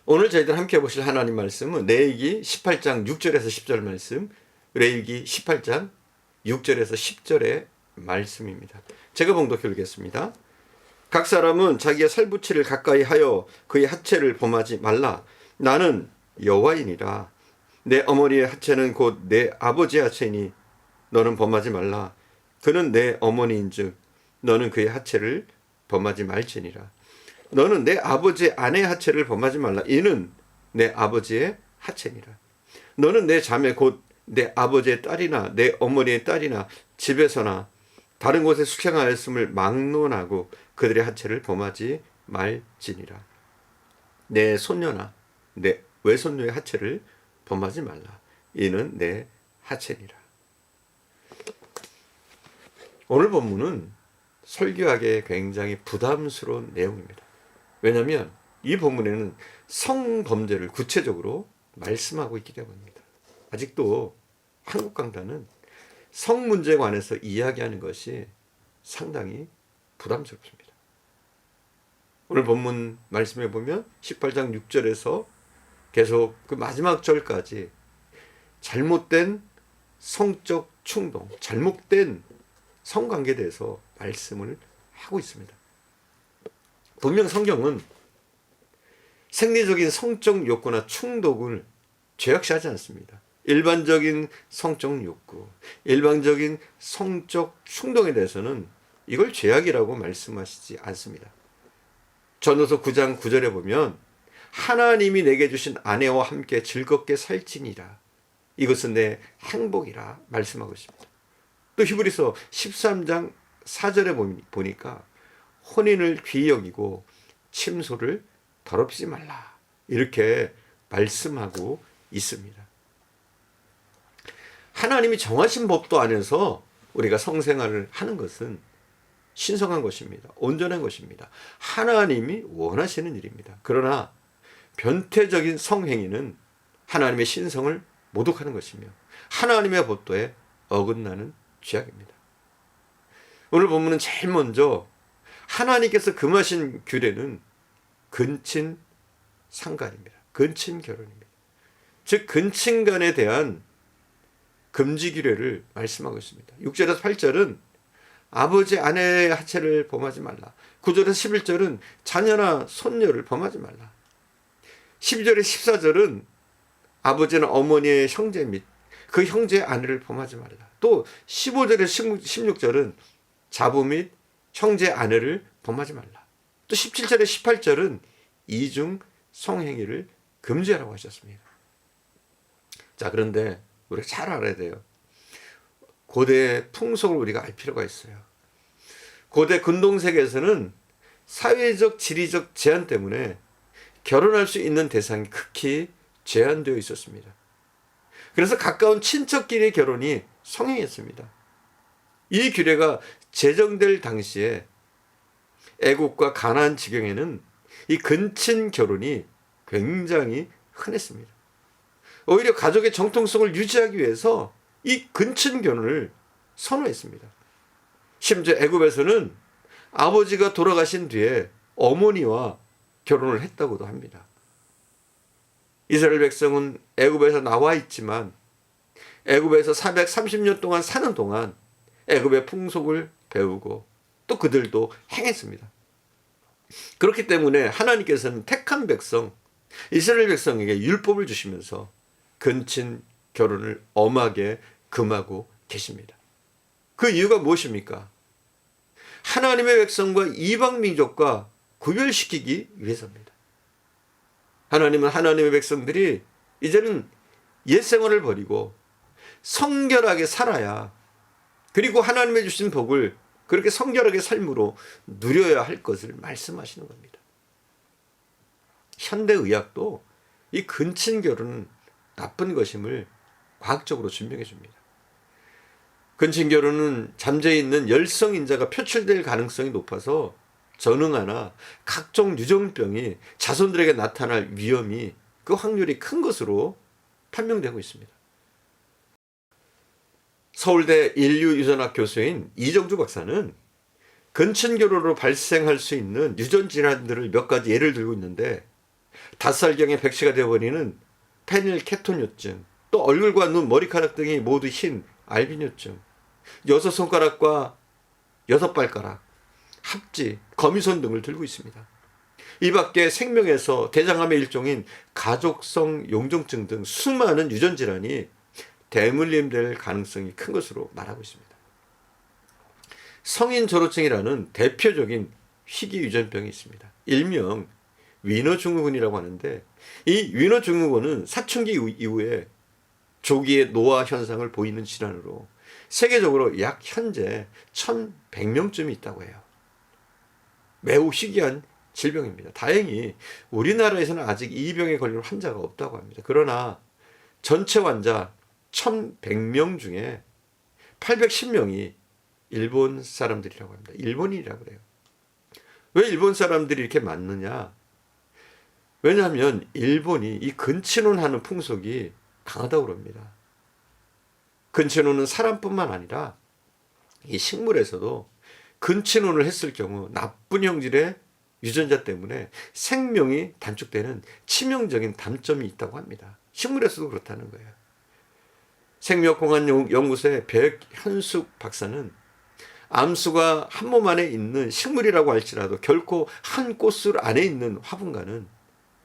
오늘 저희들 함께 보실 하나님 말씀은 레위기 18장 6절에서 10절 말씀, 레위기 18장 6절에서 10절의 말씀입니다. 제가 봉독해 읽겠습니다. 각 사람은 자기의 살부치를 가까이 하여 그의 하체를 범하지 말라. 나는 여호와이니라. 내 어머니의 하체는 곧 내 아버지의 하체니 너는 범하지 말라. 그는 내 어머니인즉 너는 그의 하체를 범하지 말지니라. 너는 내 아버지의 아내의 하체를 범하지 말라. 이는 내 아버지의 하체니라. 너는 내 자매 곧 내 아버지의 딸이나 내 어머니의 딸이나 집에서나 다른 곳에 숙행하였음을 막론하고 그들의 하체를 범하지 말지니라. 내 손녀나 내 외손녀의 하체를 범하지 말라. 이는 내 하체니라. 오늘 본문은 설교하기에 굉장히 부담스러운 내용입니다. 왜냐하면 이 본문에는 성범죄를 구체적으로 말씀하고 있기 때문입니다. 아직도 한국 강단은 성 문제에 관해서 이야기하는 것이 상당히 부담스럽습니다. 오늘 본문 말씀해 보면 18장 6절에서 계속 그 마지막 절까지 잘못된 성적 충동, 잘못된 성관계에 대해서 말씀을 하고 있습니다. 분명 성경은 생리적인 성적 욕구나 충동을 죄악시하지 않습니다. 일반적인 성적 욕구, 일반적인 성적 충동에 대해서는 이걸 죄악이라고 말씀하시지 않습니다. 전도서 9장 9절에 보면 하나님이 내게 주신 아내와 함께 즐겁게 살지니라. 이것은 내 행복이라 말씀하고 있습니다. 또 히브리서 13장 4절에 보니까 혼인을 귀히 여기고 침소를 더럽히지 말라. 이렇게 말씀하고 있습니다. 하나님이 정하신 법도 안에서 우리가 성생활을 하는 것은 신성한 것입니다. 온전한 것입니다. 하나님이 원하시는 일입니다. 그러나 변태적인 성행위는 하나님의 신성을 모독하는 것이며 하나님의 법도에 어긋나는 죄악입니다. 오늘 본문은 제일 먼저 하나님께서 금하신 규례는 근친 상간입니다. 근친 결혼입니다. 즉 근친간에 대한 금지 규례를 말씀하고 있습니다. 6절에서 8절은 아버지 아내의 하체를 범하지 말라. 9절에서 11절은 자녀나 손녀를 범하지 말라. 12절에 14절은 아버지나 어머니의 형제 및 그 형제의 아내를 범하지 말라. 또 15절에 16절은 자부 및 형제의 아내를 범하지 말라. 또 17절에 18절은 이중 성행위를 금지하라고 하셨습니다. 자, 그런데 우리가 잘 알아야 돼요. 고대 풍속을 우리가 알 필요가 있어요. 고대 근동세계에서는 사회적, 지리적 제한 때문에 결혼할 수 있는 대상이 극히 제한되어 있었습니다. 그래서 가까운 친척끼리의 결혼이 성행했습니다. 이 규례가 제정될 당시에 애국과 가나안 지경에는 이 근친 결혼이 굉장히 흔했습니다. 오히려 가족의 정통성을 유지하기 위해서 이 근친 결혼을 선호했습니다. 심지어 애굽에서는 아버지가 돌아가신 뒤에 어머니와 결혼을 했다고도 합니다. 이스라엘 백성은 애굽에서 나와 있지만 애굽에서 430년 동안 사는 동안 애굽의 풍속을 배우고 또 그들도 행했습니다. 그렇기 때문에 하나님께서는 택한 백성, 이스라엘 백성에게 율법을 주시면서 근친 결혼을 엄하게 금하고 계십니다. 그 이유가 무엇입니까? 하나님의 백성과 이방 민족과 구별시키기 위해서입니다. 하나님은 하나님의 백성들이 이제는 옛 생활을 버리고 성결하게 살아야, 그리고 하나님의 주신 복을 그렇게 성결하게 삶으로 누려야 할 것을 말씀하시는 겁니다. 현대의학도 이 근친 결혼은 나쁜 것임을 과학적으로 증명해 줍니다. 근친 결혼은 잠재해 있는 열성인자가 표출될 가능성이 높아서 전응아나 각종 유전병이 자손들에게 나타날 위험이, 그 확률이 큰 것으로 판명되고 있습니다. 서울대 인류유전학 교수인 이정주 박사는 근친 결혼으로 발생할 수 있는 유전 질환들을 몇 가지 예를 들고 있는데, 닷살경에 백시가 되어버리는 페닐케톤요증, 또 얼굴과 눈, 머리카락 등이 모두 흰 알비뇨증, 6손가락과 6발가락, 합지, 거미손 등을 들고 있습니다. 이 밖에 생명에서 대장암의 일종인 가족성 용종증 등 수많은 유전질환이 대물림될 가능성이 큰 것으로 말하고 있습니다. 성인 조로증이라는 대표적인 희귀 유전병이 있습니다. 일명 위너 증후군이라고 하는데, 이 위너 증후군은 사춘기 이후에 조기의 노화 현상을 보이는 질환으로 세계적으로 약 현재 1,100명쯤이 있다고 해요. 매우 희귀한 질병입니다. 다행히 우리나라에서는 아직 이 병에 걸린 환자가 없다고 합니다. 그러나 전체 환자 1,100명 중에 810명이 일본 사람들이라고 합니다. 일본인이라고 그래요. 왜 일본 사람들이 이렇게 많느냐? 왜냐하면 일본이 이 근친혼하는 풍속이 강하다고 그럽니다. 근친혼은 사람뿐만 아니라 이 식물에서도 근친혼을 했을 경우 나쁜 형질의 유전자 때문에 생명이 단축되는 치명적인 단점이 있다고 합니다. 식물에서도 그렇다는 거예요. 생명공학연구소의 백현숙 박사는 암수가 한 몸 안에 있는 식물이라고 할지라도 결코 한 꽃술 안에 있는 화분과는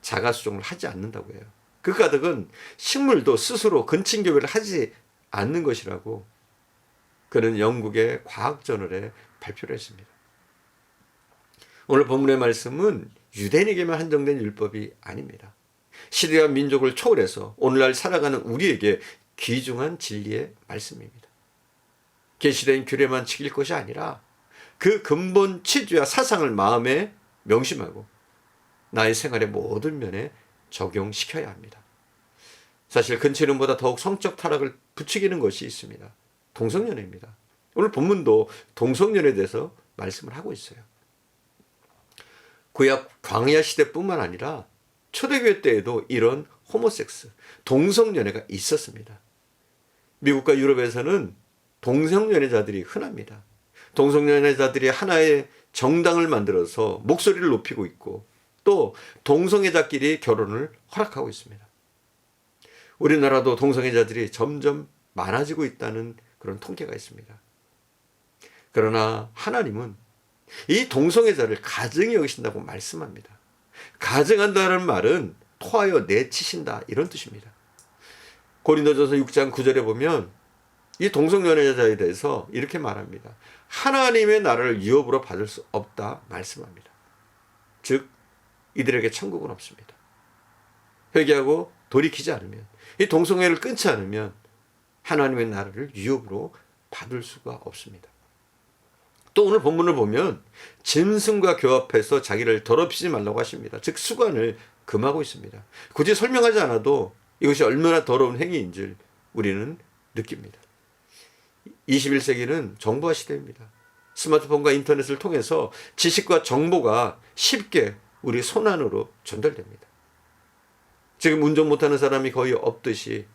자가수종을 하지 않는다고 해요. 그 까닭은 식물도 스스로 근친교배를 하지 않는 것이라고 그는 영국의 과학저널에 발표를 했습니다. 오늘 본문의 말씀은 유대인에게만 한정된 율법이 아닙니다. 시대와 민족을 초월해서 오늘날 살아가는 우리에게 귀중한 진리의 말씀입니다. 계시된 규례만 지킬 것이 아니라 그 근본 취지와 사상을 마음에 명심하고 나의 생활의 모든 면에 적용시켜야 합니다. 사실 근친혼보다 더욱 성적 타락을 부추기는 것이 있습니다. 동성연애입니다. 오늘 본문도 동성연애에 대해서 말씀을 하고 있어요. 구약 광야 시대뿐만 아니라 초대교회 때에도 이런 호모섹스, 동성연애가 있었습니다. 미국과 유럽에서는 동성연애자들이 흔합니다. 동성연애자들이 하나의 정당을 만들어서 목소리를 높이고 있고 또 동성애자끼리 결혼을 허락하고 있습니다. 우리나라도 동성애자들이 점점 많아지고 있다는 그런 통계가 있습니다. 그러나 하나님은 이 동성애자를 가증히 여기신다고 말씀합니다. 가증한다는 말은 토하여 내치신다 이런 뜻입니다. 고린도전서 6장 9절에 보면 이 동성연애자에 대해서 이렇게 말합니다. 하나님의 나라를 유업으로 받을 수 없다 말씀합니다. 즉 이들에게 천국은 없습니다. 회개하고 돌이키지 않으면, 이 동성애를 끊지 않으면 하나님의 나라를 유업으로 받을 수가 없습니다. 또 오늘 본문을 보면 짐승과 교합해서 자기를 더럽히지 말라고 하십니다. 즉 수관을 금하고 있습니다. 굳이 설명하지 않아도 이것이 얼마나 더러운 행위인 줄 우리는 느낍니다. 21세기는 정보화 시대입니다. 스마트폰과 인터넷을 통해서 지식과 정보가 쉽게 우리 손안으로 전달됩니다. 지금 운전 못하는 사람이 거의 없듯이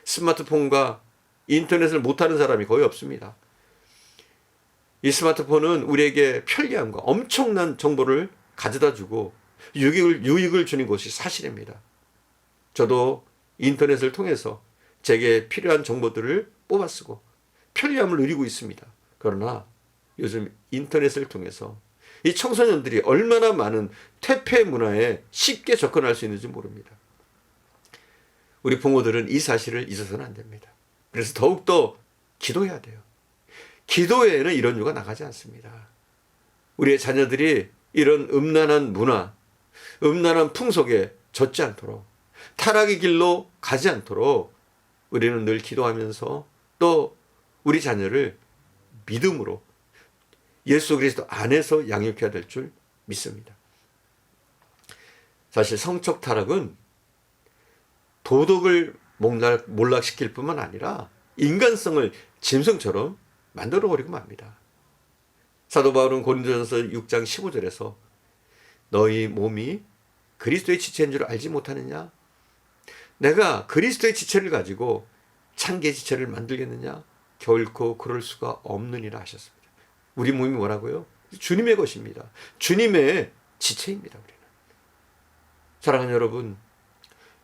스마트폰과 인터넷을 못하는 사람이 거의 없습니다. 이 스마트폰은 우리에게 편리함과 엄청난 정보를 가져다 주고 유익을 주는 것이 사실입니다. 저도 인터넷을 통해서 제게 필요한 정보들을 뽑아 쓰고 편리함을 누리고 있습니다. 그러나 요즘 인터넷을 통해서 이 청소년들이 얼마나 많은 퇴폐 문화에 쉽게 접근할 수 있는지 모릅니다. 우리 부모들은 이 사실을 잊어서는 안 됩니다. 그래서 더욱더 기도해야 돼요. 기도회에는 이런 유가 나가지 않습니다. 우리의 자녀들이 이런 음란한 문화, 음란한 풍속에 젖지 않도록, 타락의 길로 가지 않도록 우리는 늘 기도하면서 또 우리 자녀를 믿음으로 예수 그리스도 안에서 양육해야 될 줄 믿습니다. 사실 성적 타락은 도덕을 몰락시킬 뿐만 아니라 인간성을 짐승처럼 만들어버리고 맙니다. 사도 바울은 고린도전서 6장 15절에서 너희 몸이 그리스도의 지체인 줄 알지 못하느냐? 내가 그리스도의 지체를 가지고 창기의 지체를 만들겠느냐? 결코 그럴 수가 없느니라 하셨습니다. 우리 몸이 뭐라고요? 주님의 것입니다. 주님의 지체입니다. 우리는. 사랑하는 여러분,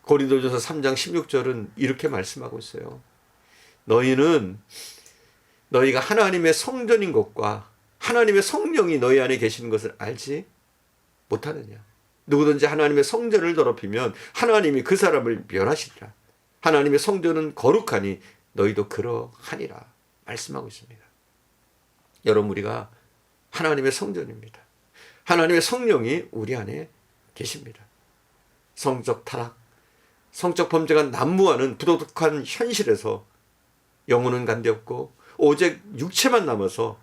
고린도전서 3장 16절은 이렇게 말씀하고 있어요. 너희가 하나님의 성전인 것과 하나님의 성령이 너희 안에 계시는 것을 알지 못하느냐. 누구든지 하나님의 성전을 더럽히면 하나님이 그 사람을 멸하시리라. 하나님의 성전은 거룩하니 너희도 그러하니라 말씀하고 있습니다. 여러분, 우리가 하나님의 성전입니다. 하나님의 성령이 우리 안에 계십니다. 성적 타락, 성적 범죄가 난무하는 부도덕한 현실에서 영혼은 간대없고 오직 육체만 남아서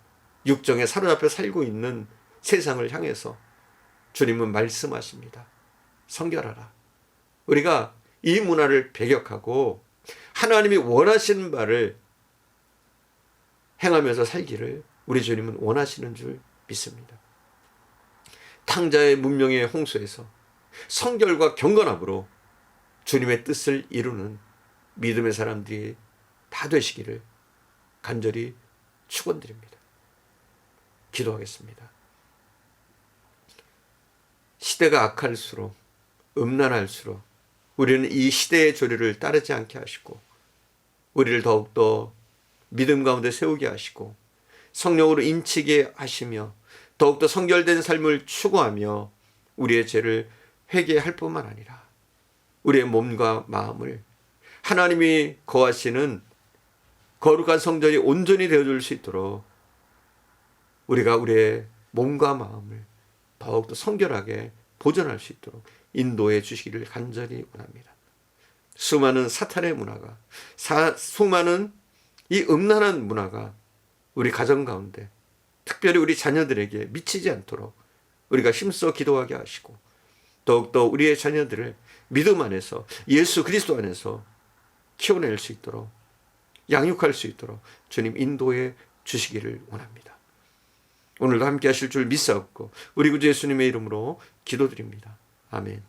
육정에 사로잡혀 살고 있는 세상을 향해서 주님은 말씀하십니다. 성결하라. 우리가 이 문화를 배격하고 하나님이 원하시는 바를 행하면서 살기를 우리 주님은 원하시는 줄 믿습니다. 탕자의 문명의 홍수에서 성결과 경건함으로 주님의 뜻을 이루는 믿음의 사람들이 다 되시기를 간절히 축원드립니다. 기도하겠습니다. 시대가 악할수록, 음란할수록 우리는 이 시대의 조류를 따르지 않게 하시고 우리를 더욱더 믿음 가운데 세우게 하시고 성령으로 인치게 하시며 더욱더 성결된 삶을 추구하며 우리의 죄를 회개할 뿐만 아니라 우리의 몸과 마음을 하나님이 거하시는 거룩한 성전이 온전히 되어줄 수 있도록 우리가 우리의 몸과 마음을 더욱더 성결하게 보존할 수 있도록 인도해 주시기를 간절히 원합니다. 수많은 사탄의 문화가, 수많은 이 음란한 문화가 우리 가정 가운데 특별히 우리 자녀들에게 미치지 않도록 우리가 힘써 기도하게 하시고 더욱더 우리의 자녀들을 믿음 안에서 예수 그리스도 안에서 키워낼 수 있도록 양육할 수 있도록 주님 인도해 주시기를 원합니다. 오늘도 함께 하실 줄 믿사옵고 우리 구주 예수님의 이름으로 기도드립니다. 아멘.